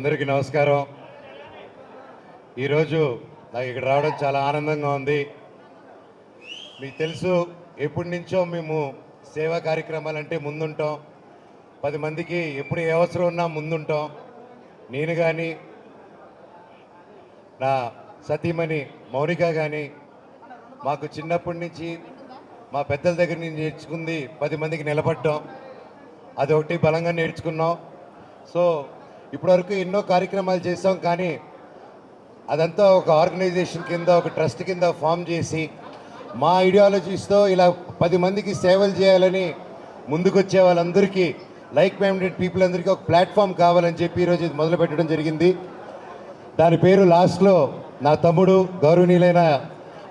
అందరికీ నమస్కారం. ఈరోజు నాకు ఇక్కడ రావడం చాలా ఆనందంగా ఉంది. మీకు తెలుసు, ఎప్పటి నుంచో మేము సేవా కార్యక్రమాలంటే ముందుంటాం. 10 మందికి ఎప్పుడు ఏ అవసరం ఉన్నా ముందుంటాం. నేను కానీ, నా సతీమణి మౌనిక కానీ మాకు చిన్నప్పటి నుంచి మా పెద్దల దగ్గర నుంచి నేర్చుకుంది 10 మందికి నిలబడటం. అదొకటి బలంగా నేర్చుకున్నాం. సో ఇప్పటివరకు ఎన్నో కార్యక్రమాలు చేసాం, కానీ అదంతా ఒక ఆర్గనైజేషన్ కింద, ఒక ట్రస్ట్ కింద ఫామ్ చేసి మా ఐడియాలజీస్తో ఇలా 10 మందికి సేవలు చేయాలని ముందుకొచ్చే వాళ్ళందరికీ, లైక్ మైండెడ్ పీపుల్ అందరికీ ఒక ప్లాట్ఫామ్ కావాలని చెప్పి ఈరోజు ఇది మొదలు పెట్టడం జరిగింది. దాని పేరు లాస్ట్లో నా తమ్ముడు గౌరవనీయులైన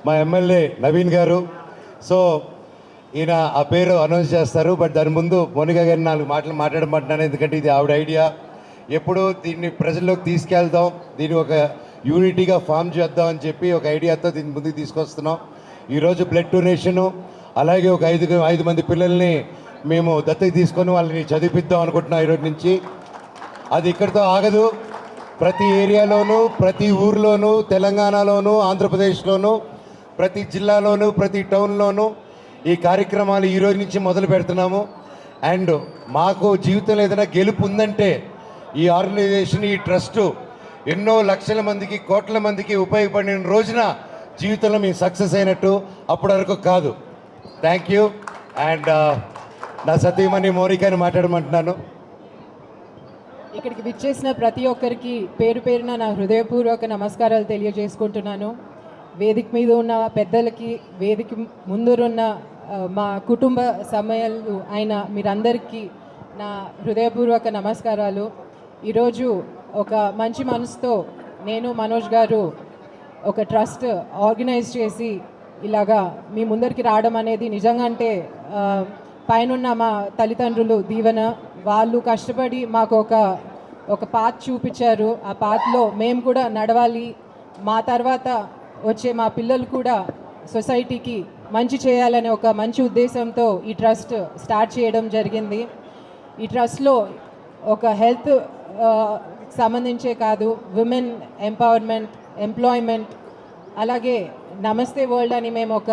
మా ఎమ్మెల్యే నవీన్ గారు. సో ఈయన ఆ పేరు అనౌన్స్ చేస్తారు. బట్ దాని ముందు మోనిక గారిని 4 మాటలు మాట్లాడమంటున్నాను, ఎందుకంటే ఇది ఆవిడ ఐడియా. ఎప్పుడు దీన్ని ప్రజల్లోకి తీసుకెళ్దాం, దీన్ని ఒక యూనిటీగా ఫామ్ చేద్దాం అని చెప్పి ఒక ఐడియాతో దీన్ని ముందుకు తీసుకొస్తున్నాం. ఈరోజు బ్లడ్ డొనేషను, అలాగే ఒక 5 మంది పిల్లల్ని మేము దత్తత తీసుకొని వాళ్ళని చదివిద్దాం అనుకుంటున్నాం ఈరోజు నుంచి. అది ఇక్కడితో ఆగదు. ప్రతి ఏరియాలోనూ, ప్రతి ఊర్లోనూ, తెలంగాణలోనూ, ఆంధ్రప్రదేశ్లోనూ, ప్రతి జిల్లాలోనూ, ప్రతి టౌన్లోనూ ఈ కార్యక్రమాలు ఈరోజు నుంచి మొదలు పెడుతున్నాము. అండ్ మాకు జీవితంలో ఏదైనా గెలుపు ఉందంటే ఈ ఆర్గనైజేషన్, ఈ ట్రస్టు ఎన్నో లక్షల మందికి, కోట్ల మందికి ఉపయోగపడిన రోజున జీవితంలో మేము సక్సెస్ అయినట్టు. అప్పటి వరకు కాదు. Thank you. అండ్ నా సతీమణి మౌనికని మాట్లాడమంటున్నాను. ఇక్కడికి విచ్చేసిన ప్రతి ఒక్కరికి పేరు పేరున నా హృదయపూర్వక నమస్కారాలు తెలియజేసుకుంటున్నాను. వేదిక మీద ఉన్న పెద్దలకి, వేదిక ముందున్న మా కుటుంబ సమయాలు అయిన మీరందరికీ నా హృదయపూర్వక నమస్కారాలు. ఈరోజు ఒక మంచి మనసుతో నేను, మనోజ్ గారు ఒక ట్రస్ట్ ఆర్గనైజ్ చేసి ఇలాగా మీ ముందరికి రావడం అనేది నిజంగా అంటే పైనున్న మా తల్లిదండ్రులు దీవెన. వాళ్ళు కష్టపడి మాకు ఒక పాత్ చూపించారు. ఆ పాత్లో మేము కూడా నడవాలి. మా తర్వాత వచ్చే మా పిల్లలు కూడా సొసైటీకి మంచి చేయాలనే ఒక మంచి ఉద్దేశంతో ఈ ట్రస్ట్ స్టార్ట్ చేయడం జరిగింది. ఈ ట్రస్ట్లో ఒక హెల్త్ సంబంధించే కాదు, విమెన్ ఎంపవర్మెంట్, ఎంప్లాయ్మెంట్, అలాగే నమస్తే వరల్డ్ అని మేము ఒక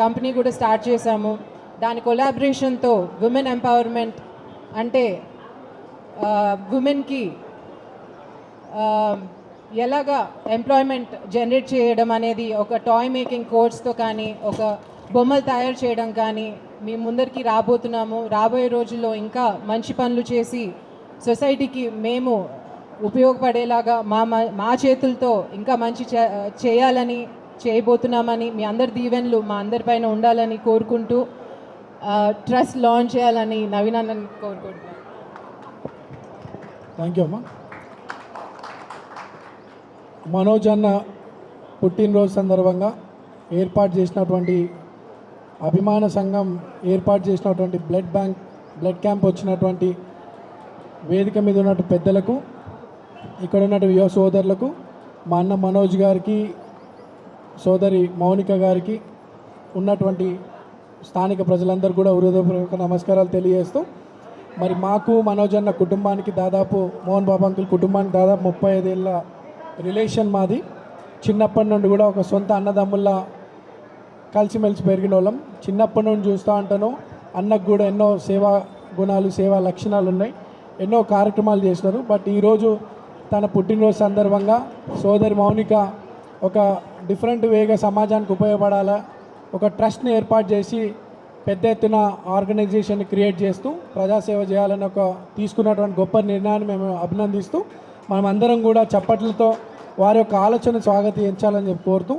కంపెనీ కూడా స్టార్ట్ చేశాము. దాని కొలాబరేషన్తో విమెన్ ఎంపవర్మెంట్ అంటే విమెన్కి ఎలాగా ఎంప్లాయ్మెంట్ జనరేట్ చేయడం అనేది ఒక టాయ్ మేకింగ్ కోర్స్తో కానీ, ఒక బొమ్మలు తయారు చేయడం కానీ మీ ముందరికి రాబోతున్నాము. రాబోయే రోజుల్లో ఇంకా మంచి పనులు చేసి సొసైటీకి మేము ఉపయోగపడేలాగా మా చేతులతో ఇంకా మంచి చేయాలని చేయబోతున్నామని మీ అందరి దీవెనలు మా అందరిపైన ఉండాలని కోరుకుంటూ ట్రస్ట్ లాంచ్ చేయాలని నవీన్ అన్నని కోరుకుంటున్నాను. థ్యాంక్ యూ అమ్మా. మనోజ్ అన్న పుట్టినరోజు సందర్భంగా ఏర్పాటు చేసినటువంటి అభిమాన సంఘం ఏర్పాటు చేసినటువంటి బ్లడ్ క్యాంప్ వచ్చినటువంటి వేదిక మీద ఉన్నటువంటి పెద్దలకు, ఇక్కడ ఉన్నటువంటి యువ సోదరులకు, మా అన్న మనోజ్ గారికి, సోదరి మౌనిక గారికి, ఉన్నటువంటి స్థానిక ప్రజలందరూ కూడా హృదయపూర్వక నమస్కారాలు తెలియజేస్తూ, మరి మాకు మనోజ్ అన్న కుటుంబానికి దాదాపు, మోహన్ బాబు అంకుల్ కుటుంబానికి దాదాపు 35 ఏళ్ళ రిలేషన్ మాది. చిన్నప్పటి నుండి కూడా ఒక సొంత అన్నదమ్ముల్లా కలిసిమెలిసి పెరిగిన వాళ్ళం. చిన్నప్పటి నుండి చూస్తూ ఉంటాను. అన్నకు కూడా ఎన్నో సేవా గుణాలు, సేవా లక్షణాలు ఉన్నాయి. ఎన్నో కార్యక్రమాలు చేసినారు. బట్ ఈరోజు తన పుట్టినరోజు సందర్భంగా సోదరి మౌనిక ఒక డిఫరెంట్ వేగా సమాజానికి ఉపయోగపడాలా, ఒక ట్రస్ట్ని ఏర్పాటు చేసి పెద్ద ఎత్తున ఆర్గనైజేషన్ని క్రియేట్ చేస్తూ ప్రజాసేవ చేయాలని తీసుకున్నటువంటి గొప్ప నిర్ణయాన్ని మేము అభినందిస్తూ, మనం అందరం కూడా చప్పట్లతో వారి యొక్క ఆలోచన స్వాగతించాలని చెప్పి కోరుతూ,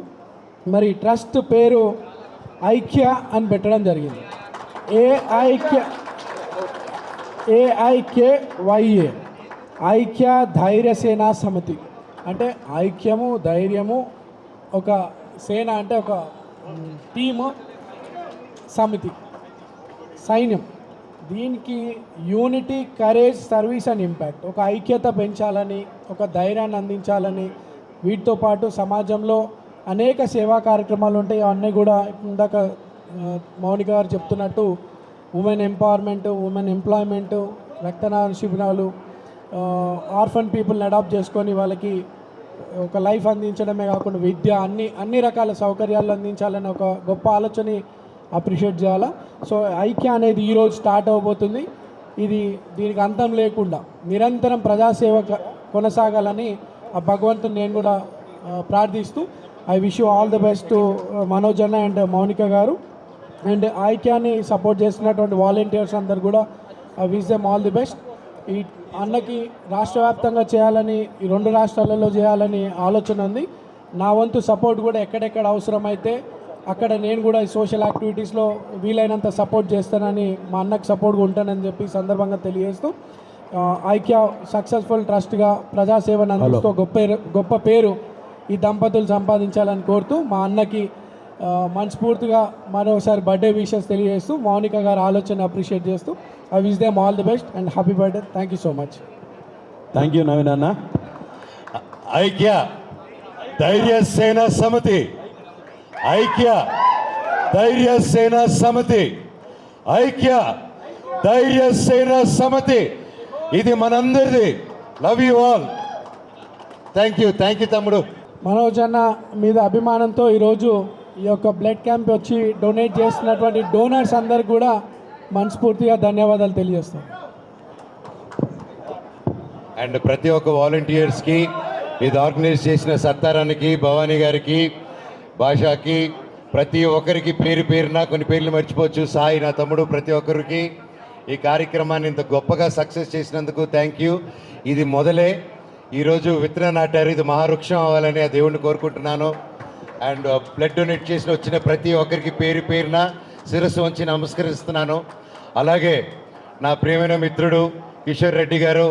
మరి ట్రస్ట్ పేరు ఐక్య అని పెట్టడం జరిగింది. AIKYA, ఐక్య ధైర్య సేనా సమితి. అంటే ఐక్యము, ధైర్యము, ఒక సేన అంటే ఒక టీము, సమితి సైన్యం. దీనికి unity, courage, service and impact, ఒక ఐక్యత పెంచాలని, ఒక ధైర్యాన్ని అందించాలని, వీటితో పాటు సమాజంలో అనేక సేవా కార్యక్రమాలు ఉంటాయి. అవన్నీ కూడా ఇందాక మౌనిక గారు చెప్తున్నట్టు ఉమెన్ ఎంపవర్మెంటు, ఉమెన్ ఎంప్లాయ్మెంటు, రక్తదాన శిబిరాలు, ఆర్ఫన్ పీపుల్ని అడాప్ట్ చేసుకొని వాళ్ళకి ఒక లైఫ్ అందించడమే కాకుండా విద్య అన్ని రకాల సౌకర్యాలు అందించాలని ఒక గొప్ప ఆలోచనని అప్రిషియేట్ చేయాలా. సో ఐక్య అనేది ఈరోజు స్టార్ట్ అవబోతుంది. దీనికి అంతం లేకుండా నిరంతరం ప్రజాసేవ కొనసాగాలని ఆ భగవంతుని నేను కూడా ప్రార్థిస్తూ I wish you all the best to Manoj అన్న అండ్ మౌనిక గారు అండ్ ఐక్యాని సపోర్ట్ చేస్తున్నటువంటి వాలంటీర్స్ అందరు కూడా I wish them all the best. ఈ అన్నకి రాష్ట్ర వ్యాప్తంగా చేయాలని, ఈ 2 రాష్ట్రాలలో చేయాలని ఆలోచన ఉంది. నా వంతు సపోర్ట్ కూడా ఎక్కడెక్కడ అవసరమైతే అక్కడ నేను కూడా ఈ సోషల్ యాక్టివిటీస్లో వీలైనంత సపోర్ట్ చేస్తానని, మా అన్నకు సపోర్ట్గా ఉంటానని చెప్పి సందర్భంగా తెలియజేస్తూ ఐక్య సక్సెస్ఫుల్ ట్రస్ట్గా ప్రజాసేవను అందిస్తూ గొప్ప పేరు ఈ దంపతులు సంపాదించాలని కోరుతూ మా అన్నకి మనస్ఫూర్తిగా మరోసారి బర్త్డే విషెస్ తెలియజేస్తూ మౌనిక గారి ఆలోచన అప్రిషియేట్ చేస్తూ I wish them all the best and happy birthday. Thank you so much. Thank you Naveen అన్న. ఐక్య ధైర్య సేన సమితి, ఐక్య ధైర్య సేన సమితి, ఐక్య ధైర్య సేన సమితి, ఇది మనందరిది. Love you all. Thank you తమ్ముడు. మనోజ్ అన్న మీద అభిమానంతో ఈరోజు ఈ యొక్క బ్లడ్ క్యాంప్ వచ్చి డొనేట్ చేస్తున్నటువంటి డోనర్స్ అందరికి కూడా మనస్ఫూర్తిగా ధన్యవాదాలు తెలియజేస్తాం. అండ్ ప్రతి ఒక్క వాలంటీర్స్కి, ఇది ఆర్గనైజ్ చేసిన సత్తారానికి, భవానీ గారికి, భాషకి, ప్రతి ఒక్కరికి పేరు పేరున కొన్ని పేర్లు మర్చిపోవచ్చు, సాయి నా తమ్ముడు, ప్రతి ఒక్కరికి ఈ కార్యక్రమాన్ని ఇంత గొప్పగా సక్సెస్ చేసినందుకు థ్యాంక్ యూ. ఇది మొదలే, ఈరోజు విత్తనం నాటారు, ఇది మహావృక్షం అవ్వాలని ఆ దేవుణ్ణి కోరుకుంటున్నాను. అండ్ బ్లడ్ డొనేట్ చేసిన వచ్చిన ప్రతి ఒక్కరికి పేరు పేరున శిరస్సు వంచి నమస్కరిస్తున్నాను. అలాగే నా ప్రియమైన మిత్రుడు కిషోర్ రెడ్డి గారు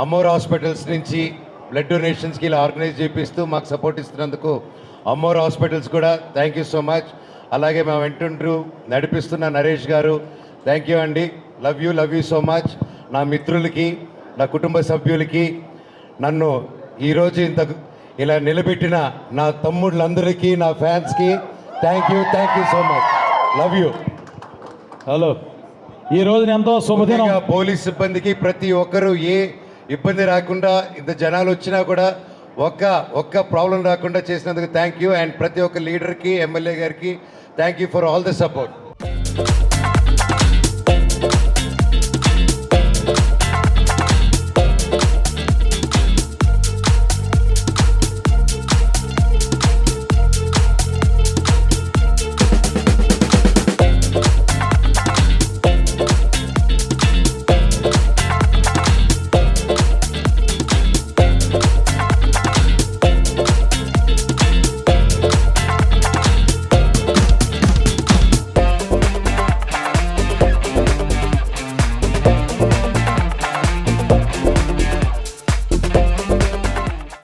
అమ్మోర్ హాస్పిటల్స్ నుంచి బ్లడ్ డొనేషన్స్కి ఇలా ఆర్గనైజ్ చేపిస్తూ మాకు సపోర్ట్ ఇస్తున్నందుకు అమ్మోర్ హాస్పిటల్స్ కూడా థ్యాంక్ యూ సో మచ్. అలాగే మా వెంటుండ్రు నడిపిస్తున్న నరేష్ గారు థ్యాంక్ యూ అండి. Love you so much. నా మిత్రులకి, నా కుటుంబ సభ్యులకి, నన్ను ఈరోజు ఇలా నిలబెట్టిన నా తమ్ముళ్ళందరికీ, నా ఫ్యాన్స్కి thank you so much. Love you. Hello, ఈ రోజున ఎంతో శుభదినం. పోలీస్ సిబ్బందికి ప్రతి ఒక్కరూ ఏ ఇబ్బంది రాకుండా, ఇంత జనాలు వచ్చినా కూడా ఒక్క ప్రాబ్లం రాకుండా చేసినందుకు థ్యాంక్ యూ. అండ్ ప్రతి ఒక్క లీడర్కి, ఎమ్మెల్యే గారికి thank you for all the support.